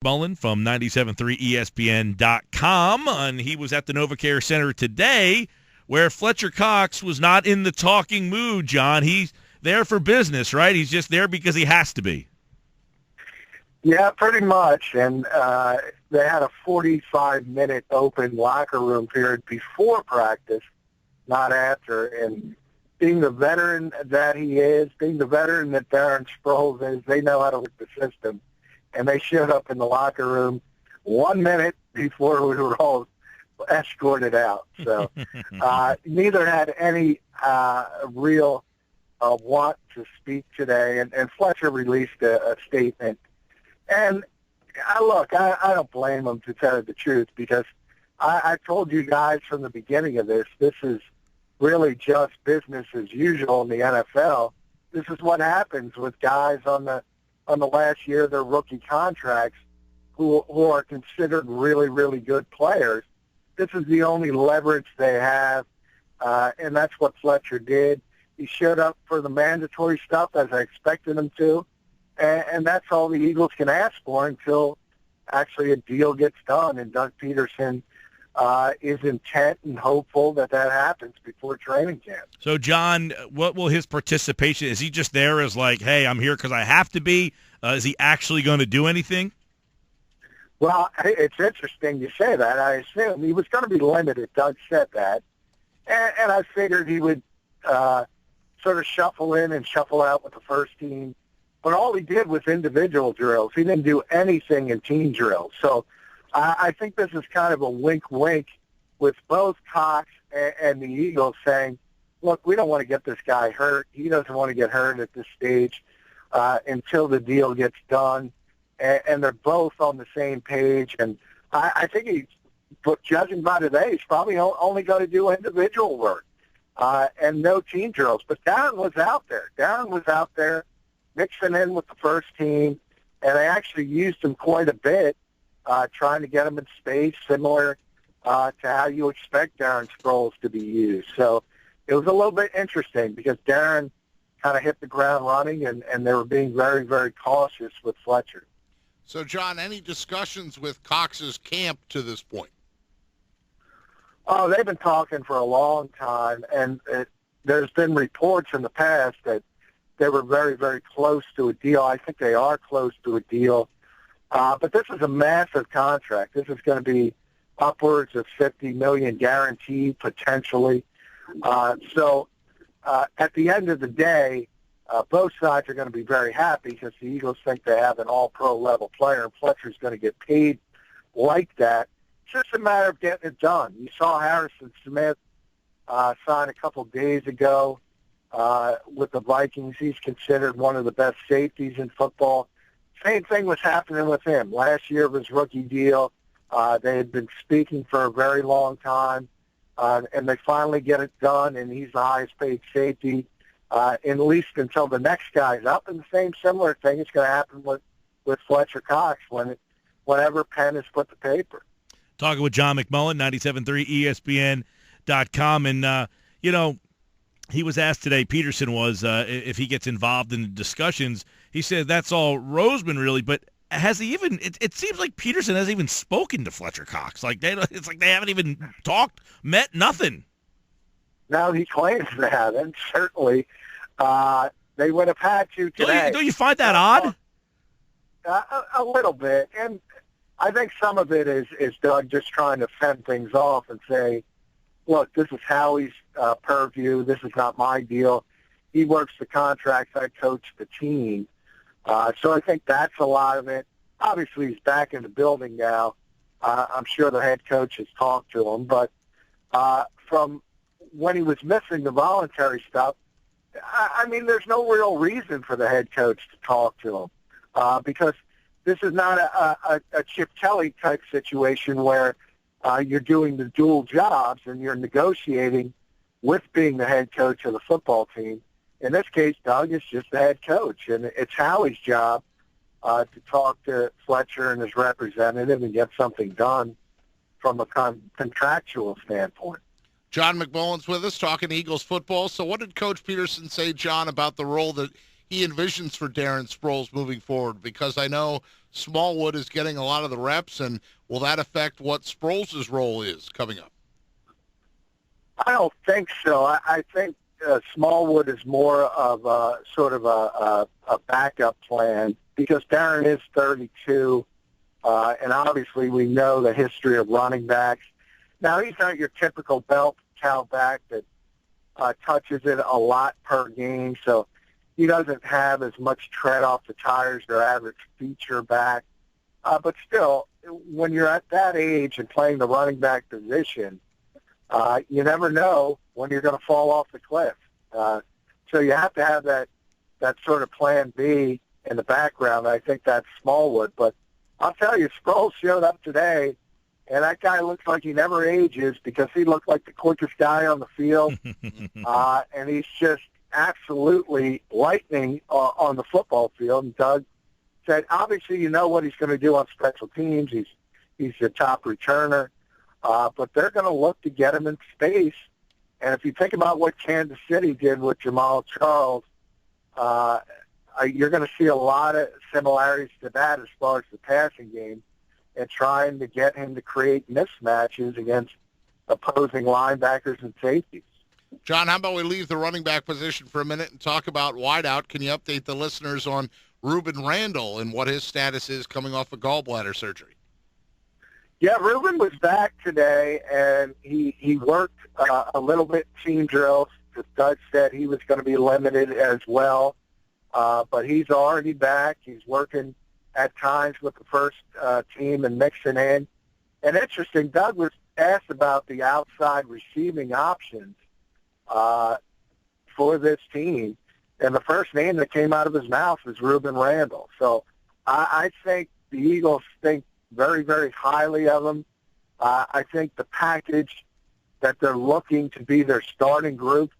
McMullen from 97.3 ESPN.com, and he was at the NovaCare Center today where Fletcher Cox was not in the talking mood, John. He's there for business, right? He's just there because he has to be. Yeah, pretty much. And they had a 45-minute open locker room period before practice, not after. And being the veteran that he is, being the veteran that Darren Sproles is, they know how to work the system. And they showed up in the locker room 1 minute before we were all escorted out. So neither had any real want to speak today. And Fletcher released a statement. And I don't blame him, to tell you the truth, because I told you guys from the beginning of this is really just business as usual in the NFL. This is what happens with guys on the last year of their rookie contracts who are considered really, really good players. This is the only leverage they have, and that's what Fletcher did. He showed up for the mandatory stuff as I expected him to, and that's all the Eagles can ask for until actually a deal gets done, and Doug Peterson is intent and hopeful that happens before training camp. So, John, what will his participation? Is he just there as like, hey, I'm here because I have to be? Is he actually going to do anything? Well, it's interesting you say that. I assume he was going to be limited. Doug said that. And I figured he would sort of shuffle in and shuffle out with the first team. But all he did was individual drills. He didn't do anything in team drills. So I think this is kind of a wink-wink with both Cox and the Eagles saying, look, we don't want to get this guy hurt. He doesn't want to get hurt at this stage until the deal gets done. And they're both on the same page. And I think judging by today, he's probably only going to do individual work and no team drills. But Darren was out there. Darren was out there mixing in with the first team, and they actually used him quite a bit, trying to get him in space, similar to how you expect Darren Sproles to be used. So it was a little bit interesting because Darren kind of hit the ground running, and they were being very, very cautious with Fletcher. So, John, any discussions with Cox's camp to this point? Oh, they've been talking for a long time, and there's been reports in the past that they were very, very close to a deal. I think they are close to a deal. But this is a massive contract. This is going to be upwards of $50 million guaranteed, potentially. So at the end of the day, both sides are going to be very happy because the Eagles think they have an all-pro level player, and Fletcher's going to get paid like that. It's just a matter of getting it done. You saw Harrison Smith sign a couple days ago with the Vikings. He's considered one of the best safeties in football. Same thing was happening with him. Last year of his rookie deal, they had been speaking for a very long time, and they finally get it done, and he's the highest-paid safety, at least until the next guy's up. And the same similar thing is going to happen with Fletcher Cox whenever pen is put to paper. Talking with John McMullen, 97.3 ESPN.com, and, he was asked today, Peterson was, if he gets involved in the discussions. He said that's all Reuben, really, but has he even – it seems like Peterson hasn't even spoken to Fletcher Cox. It's like they haven't even talked, met, nothing. No, he claims they haven't. Certainly, they would have had to today. Don't you find that odd? A little bit. And I think some of it is Doug just trying to fend things off and say, look, this is Howie's purview. This is not my deal. He works the contracts. I coach the team. So I think that's a lot of it. Obviously, he's back in the building now. I'm sure the head coach has talked to him. But from when he was missing the voluntary stuff, I mean, there's no real reason for the head coach to talk to him because this is not a Chip Kelly type situation where you're doing the dual jobs and you're negotiating with being the head coach of the football team. In this case, Doug is just the head coach, and it's Howie's job to talk to Fletcher and his representative and get something done from a contractual standpoint. John McMullen's with us talking Eagles football. So what did Coach Peterson say, John, about the role that he envisions for Darren Sproles moving forward? Because I know Smallwood is getting a lot of the reps, and will that affect what Sproles' role is coming up? I don't think so. I think Smallwood is more of a sort of a backup plan because Darren is 32, and obviously we know the history of running backs. Now, he's not your typical bell cow back that touches it a lot per game, so he doesn't have as much tread off the tires their average feature back. But still, when you're at that age and playing the running back position, you never know when you're going to fall off the cliff. So you have to have that sort of plan B in the background. I think that's Smallwood. But I'll tell you, Sproles showed up today, and that guy looks like he never ages because he looked like the quickest guy on the field. And he's just absolutely lightning on the football field. And Doug said, obviously, you know what he's going to do on special teams. He's your top returner. But they're going to look to get him in space. And if you think about what Kansas City did with Jamal Charles, you're going to see a lot of similarities to that as far as the passing game and trying to get him to create mismatches against opposing linebackers and safeties. John, how about we leave the running back position for a minute and talk about wideout? Can you update the listeners on Reuben Randle and what his status is coming off of gallbladder surgery? Yeah, Reuben was back today, and he worked a little bit team drills. Doug said he was going to be limited as well, but he's already back. He's working at times with the first team and mixing in. And interesting, Doug was asked about the outside receiving options for this team, and the first name that came out of his mouth was Reuben Randle. So I think the Eagles think very, very highly of him. I think the package that they're looking to be their starting group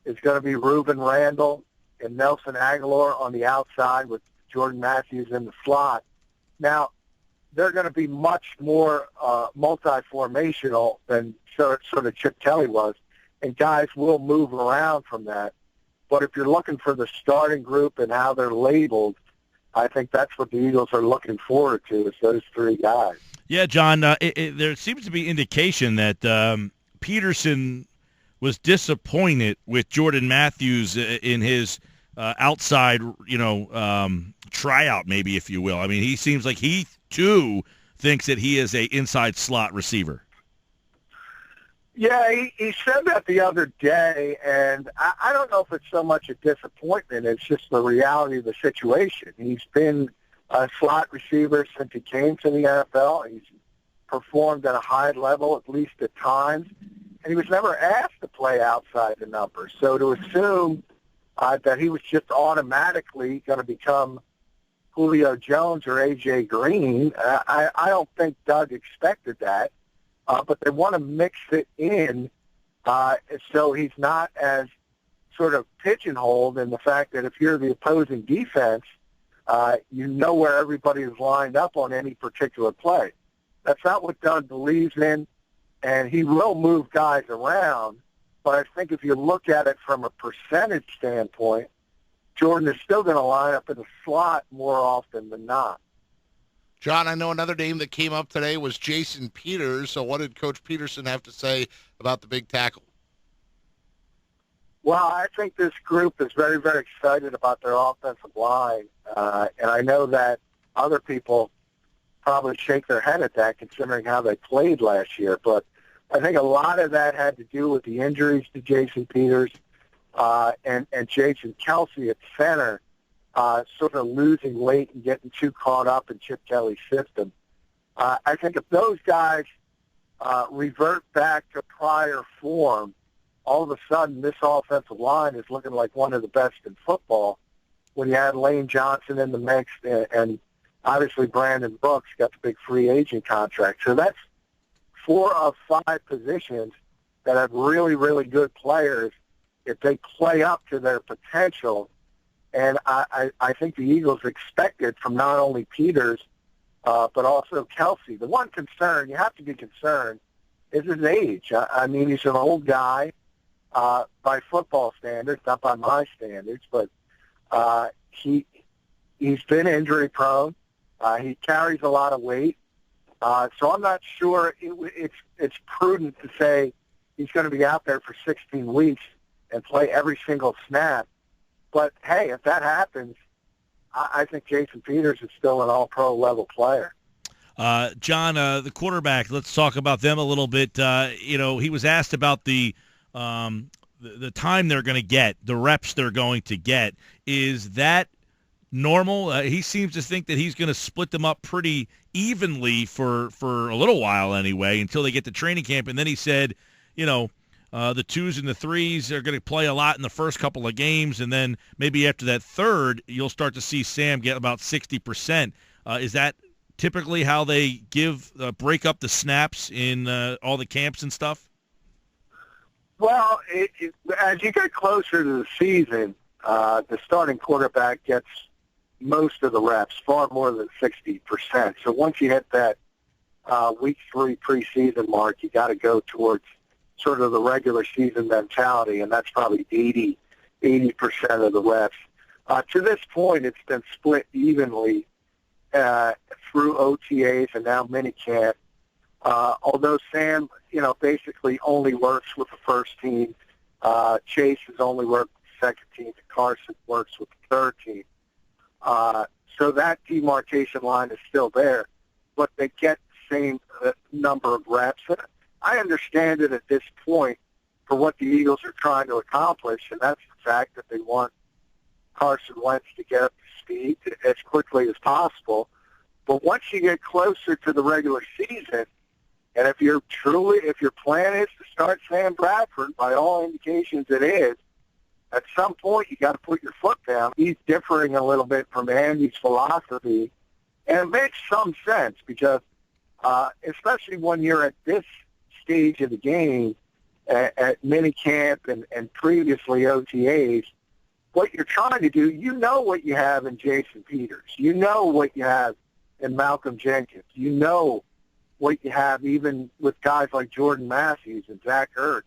is going to be Reuben Randle and Nelson Aguilar on the outside with Jordan Matthews in the slot. Now, they're going to be much more multi-formational than sort of Chip Kelly was, and guys will move around from that. But if you're looking for the starting group and how they're labeled, I think that's what the Eagles are looking forward to, is those three guys. Yeah, John, there seems to be indication that Peterson was disappointed with Jordan Matthews in his outside, tryout, maybe, if you will. I mean, he seems like he, too, thinks that he is a inside slot receiver. Yeah, he said that the other day, and I don't know if it's so much a disappointment. It's just the reality of the situation. He's been a slot receiver since he came to the NFL. He's performed at a high level, at least at times, and he was never asked to play outside the numbers. So to assume that he was just automatically going to become Julio Jones or A.J. Green, I don't think Doug expected that. But they want to mix it in so he's not as sort of pigeonholed in the fact that if you're the opposing defense, you know where everybody is lined up on any particular play. That's not what Doug believes in, and he will move guys around. But I think if you look at it from a percentage standpoint, Jordan is still going to line up in the slot more often than not. John, I know another name that came up today was Jason Peters. So what did Coach Peterson have to say about the big tackle? Well, I think this group is very, very excited about their offensive line. And I know that other people probably shake their head at that considering how they played last year. But I think a lot of that had to do with the injuries to Jason Peters and Jason Kelsey at center. Sort of losing weight and getting too caught up in Chip Kelly's system. I think if those guys revert back to prior form, all of a sudden this offensive line is looking like one of the best in football when you had Lane Johnson in the mix and obviously Brandon Brooks got the big free agent contract. So that's 4 of 5 positions that have really, really good players if they play up to their potential. And I think the Eagles expected from not only Peters, but also Kelsey. The one concern, you have to be concerned, is his age. I mean, he's an old guy by football standards, not by my standards, but he's been injury prone. He carries a lot of weight. So I'm not sure it's prudent to say he's going to be out there for 16 weeks and play every single snap. But, hey, if that happens, I think Jason Peters is still an all-pro level player. John, the quarterback, let's talk about them a little bit. He was asked about the time they're going to get, the reps they're going to get. Is that normal? He seems to think that he's going to split them up pretty evenly for a little while anyway, until they get to training camp. And then he said, the 2s and the 3s are going to play a lot in the first couple of games, and then maybe after that third, you'll start to see Sam get about 60%. Is that typically how they break up the snaps in all the camps and stuff? Well, as you get closer to the season, the starting quarterback gets most of the reps, far more than 60%. So once you hit that week 3 preseason mark, you got to go towards sort of the regular season mentality, and that's probably 80% of the reps. To this point, it's been split evenly through OTAs and now minicamp. Although Sam, basically only works with the first team, Chase has only worked with the second team, and Carson works with the third team. So that demarcation line is still there, but they get the same number of reps. And I understand it at this point for what the Eagles are trying to accomplish, and that's the fact that they want Carson Wentz to get up to speed as quickly as possible. But once you get closer to the regular season, and if your plan is to start Sam Bradford, by all indications it is, at some point you got to put your foot down. He's differing a little bit from Andy's philosophy, and it makes some sense because, especially when you're at this stage of the game, at minicamp and previously OTAs, what you're trying to do, what you have in Jason Peters. You know what you have in Malcolm Jenkins. You know what you have even with guys like Jordan Matthews and Zach Ertz,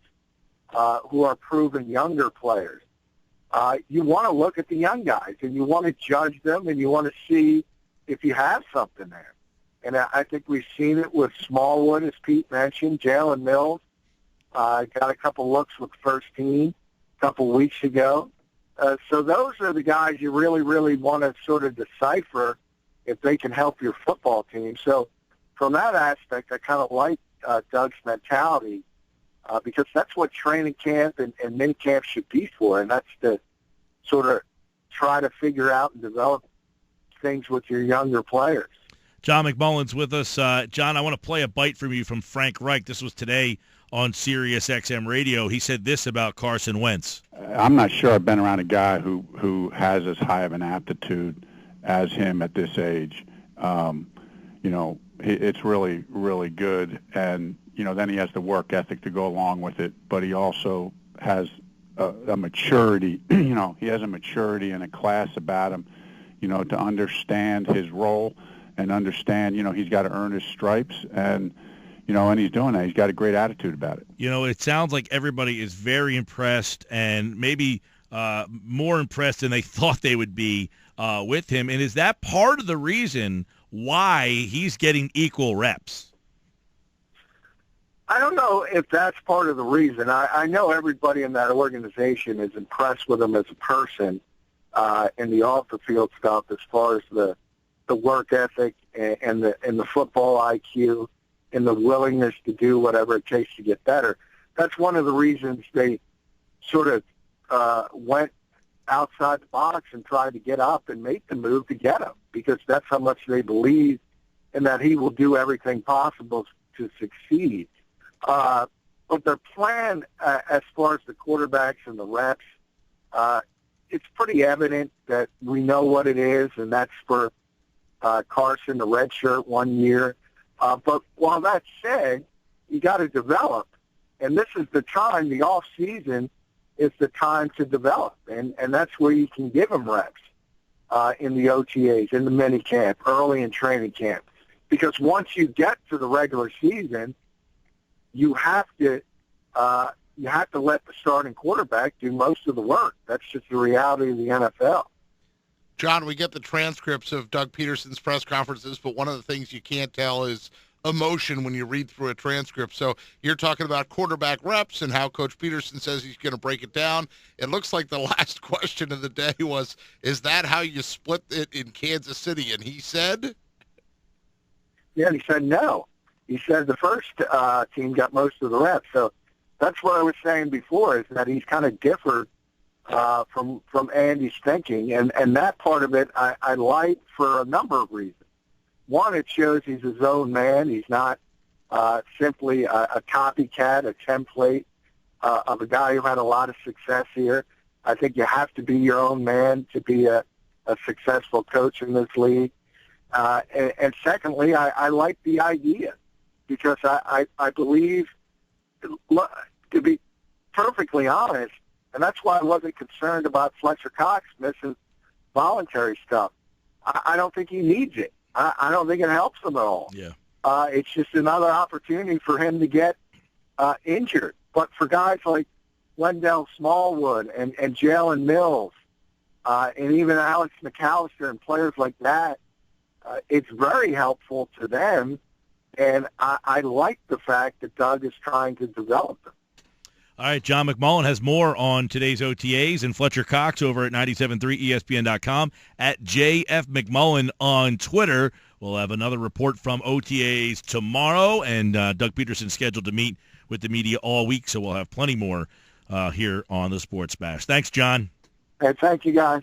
who are proven younger players. You want to look at the young guys, and you want to judge them, and you want to see if you have something there. And I think we've seen it with Smallwood, as Pete mentioned. Jalen Mills got a couple looks with the first team a couple weeks ago. So those are the guys you really, really want to sort of decipher if they can help your football team. So from that aspect, I kind of like Doug's mentality because that's what training camp and minicamp should be for, and that's to sort of try to figure out and develop things with your younger players. John McMullen's with us. John, I want to play a bite from you from Frank Reich. This was today on Sirius XM Radio. He said this about Carson Wentz. I'm not sure I've been around a guy who has as high of an aptitude as him at this age. It's really, really good. And, then he has the work ethic to go along with it. But he also has a maturity. He has a maturity and a class about him, to understand his role and understand, he's got to earn his stripes. And he's doing that. He's got a great attitude about it. It sounds like everybody is very impressed and maybe more impressed than they thought they would be with him. And is that part of the reason why he's getting equal reps? I don't know if that's part of the reason. I know everybody in that organization is impressed with him as a person in the off-the-field stuff as far as the work ethic and the football IQ and the willingness to do whatever it takes to get better. That's one of the reasons they sort of went outside the box and tried to get up and make the move to get him, because that's how much they believe and that he will do everything possible to succeed. But their plan as far as the quarterbacks and the reps, it's pretty evident that we know what it is, and that's for Carson, the red shirt 1 year. But while that's said, you got to develop. And this is the time, the off season is the time to develop. And that's where you can give them reps in the OTAs, in the minicamp, early in training camp. Because once you get to the regular season, you have to let the starting quarterback do most of the work. That's just the reality of the NFL. John, we get the transcripts of Doug Peterson's press conferences, but one of the things you can't tell is emotion when you read through a transcript. So you're talking about quarterback reps and how Coach Peterson says he's going to break it down. It looks like the last question of the day was, is that how you split it in Kansas City? And he said? Yeah, he said no. He said the first team got most of the reps. So that's what I was saying before, is that he's kind of differed from Andy's thinking, and that part of it I like for a number of reasons. One, it shows he's his own man. He's not simply a copycat, a template of a guy who had a lot of success here. I think you have to be your own man to be a successful coach in this league. And secondly, I like the idea, because I believe, to be perfectly honest, and that's why I wasn't concerned about Fletcher Cox missing voluntary stuff. I don't think he needs it. I don't think it helps him at all. Yeah. It's just another opportunity for him to get injured. But for guys like Wendell Smallwood and Jalen Mills and even Alex McAllister and players like that, it's very helpful to them. And I like the fact that Doug is trying to develop them. All right, John McMullen has more on today's OTAs, and Fletcher Cox over at 97.3 ESPN.com, at JF McMullen on Twitter. We'll have another report from OTAs tomorrow, and Doug Peterson's scheduled to meet with the media all week, so we'll have plenty more here on the Sports Bash. Thanks, John. Hey, thank you, guys.